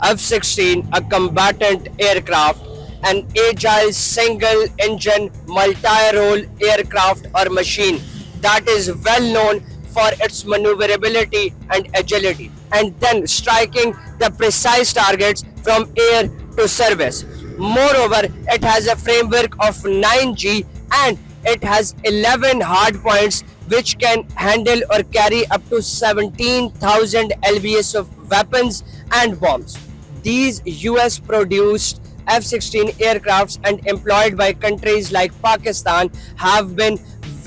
F-16, a combatant aircraft, an agile single-engine multi-role aircraft or machine that is well known for its maneuverability and agility, and then striking the precise targets from air to surface. Moreover, it has a framework of 9G and it has 11 hard points which can handle or carry up to 17,000 lbs of weapons and bombs. These US produced F-16 aircrafts and employed by countries like Pakistan have been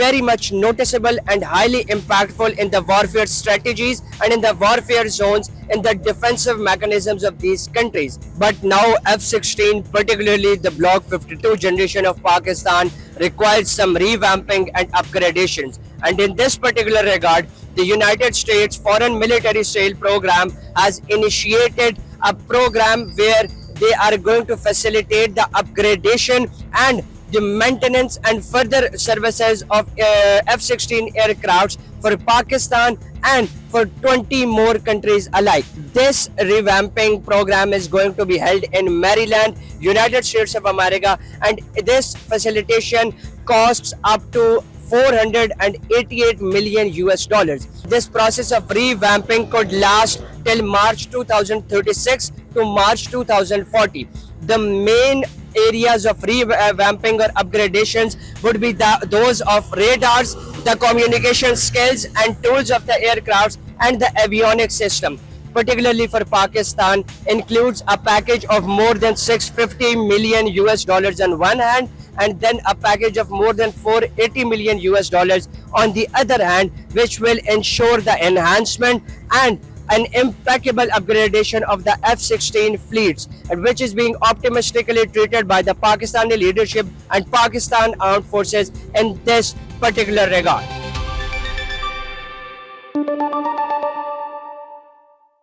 very much noticeable and highly impactful in the warfare strategies and in the warfare zones in the defensive mechanisms of these countries. But now F-16, particularly the Block 52 generation of Pakistan, requires some revamping and upgradations. And in this particular regard, the United States Foreign Military Sale Program has initiated a program where they are going to facilitate the upgradation and the maintenance and further services of F-16 aircrafts for Pakistan and for 20 more countries alike. This revamping program is going to be held in Maryland, United States of America, and this facilitation costs up to 488 million US dollars. This process of revamping could last till March 2036 to March 2040. The main areas of revamping or upgradations would be those of radars, the communication skills and tools of the aircrafts, and the avionics system. Particularly for Pakistan, includes a package of more than 650 million US dollars on one hand, and then a package of more than 480 million US dollars on the other hand, which will ensure the enhancement and an impeccable upgradation of the F-16 fleets, and which is being optimistically treated by the Pakistani leadership and Pakistan Armed Forces in this particular regard.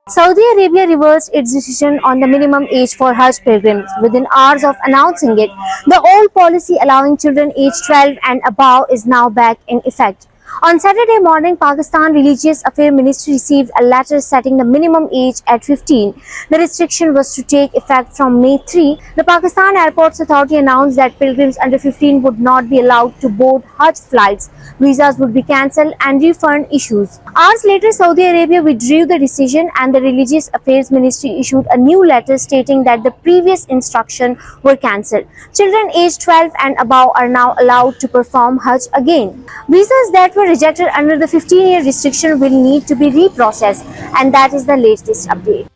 Saudi Arabia reversed its decision on the minimum age for Hajj pilgrims. Within hours of announcing it, the old policy allowing children aged 12 and above is now back in effect. On Saturday morning, Pakistan Religious Affairs Ministry received a letter setting the minimum age at 15. The restriction was to take effect from May 3. The Pakistan Airports Authority announced that pilgrims under 15 would not be allowed to board Hajj flights. Visas would be cancelled and refund issues. Hours later, Saudi Arabia withdrew the decision and the Religious Affairs Ministry issued a new letter stating that the previous instructions were cancelled. Children aged 12 and above are now allowed to perform Hajj again. Visas that were rejected under the 15-year restriction will need to be reprocessed, and that is the latest update.